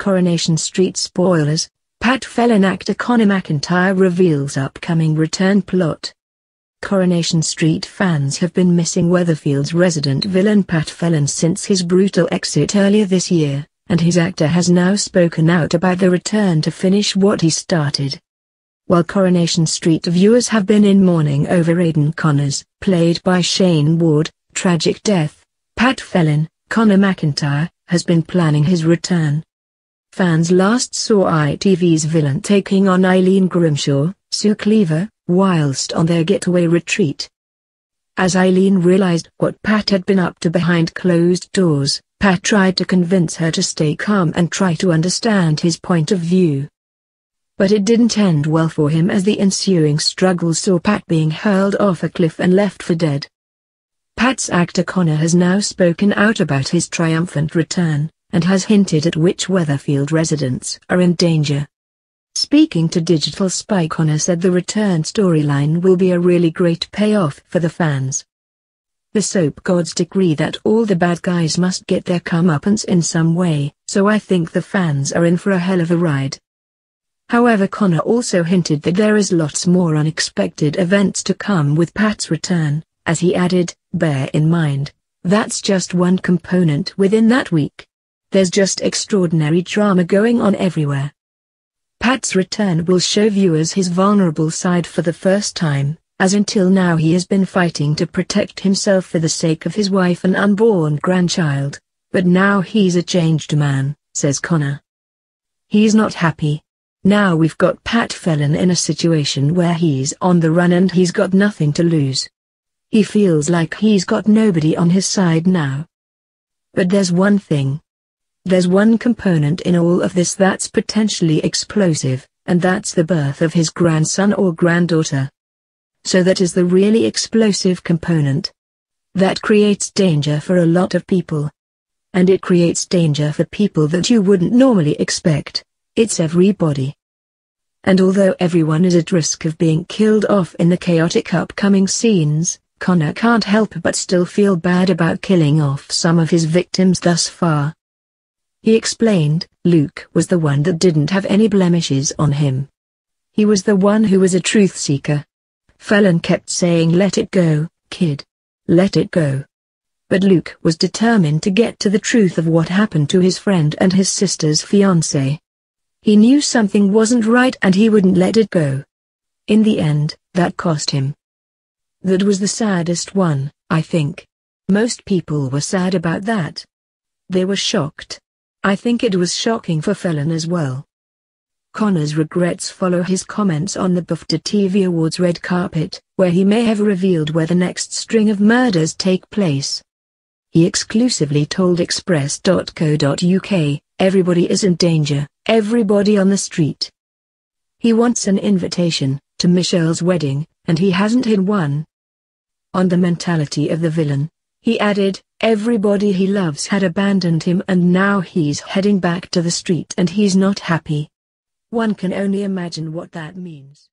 Coronation Street spoilers, Pat Phelan actor Connor McIntyre reveals upcoming return plot. Coronation Street fans have been missing Weatherfield's resident villain Pat Phelan since his brutal exit earlier this year, and his actor has now spoken out about the return to finish what he started. While Coronation Street viewers have been in mourning over Aidan Connor's, played by Shayne Ward, tragic death, Pat Phelan, Connor McIntyre, has been planning his return. Fans last saw ITV's villain taking on Eileen Grimshaw, Sue Cleaver, whilst on their getaway retreat. As Eileen realized what Pat had been up to behind closed doors, Pat tried to convince her to stay calm and try to understand his point of view. But it didn't end well for him, as the ensuing struggle saw Pat being hurled off a cliff and left for dead. Pat's actor Connor has now spoken out about his triumphant return, and has hinted at which Weatherfield residents are in danger. Speaking to Digital Spy, Connor said the return storyline will be a really great payoff for the fans. The soap gods decree that all the bad guys must get their comeuppance in some way, so I think the fans are in for a hell of a ride. However, Connor also hinted that there is lots more unexpected events to come with Pat's return, as he added, "Bear in mind, that's just one component within that week. There's just extraordinary drama going on everywhere." Pat's return will show viewers his vulnerable side for the first time, as until now he has been fighting to protect himself for the sake of his wife and unborn grandchild, but now he's a changed man, says Connor. He's not happy. Now we've got Pat Phelan in a situation where he's on the run and he's got nothing to lose. He feels like he's got nobody on his side now. But there's one thing. There's one component in all of this that's potentially explosive, and that's the birth of his grandson or granddaughter. So that is the really explosive component. That creates danger for a lot of people. And it creates danger for people that you wouldn't normally expect. It's everybody. And although everyone is at risk of being killed off in the chaotic upcoming scenes, Connor can't help but still feel bad about killing off some of his victims thus far. He explained, Luke was the one that didn't have any blemishes on him. He was the one who was a truth seeker. Phelan kept saying, "Let it go, kid. Let it go." But Luke was determined to get to the truth of what happened to his friend and his sister's fiancé. He knew something wasn't right and he wouldn't let it go. In the end, that cost him. That was the saddest one, I think. Most people were sad about that. They were shocked. I think it was shocking for Phelan as well. Connor's regrets follow his comments on the BAFTA TV Awards red carpet, where he may have revealed where the next string of murders take place. He exclusively told Express.co.uk, "Everybody is in danger, everybody on the street." He wants an invitation to Michelle's wedding, and he hasn't had one. On the mentality of the villain, he added, "Everybody he loves had abandoned him and now he's heading back to the street and he's not happy." One can only imagine what that means.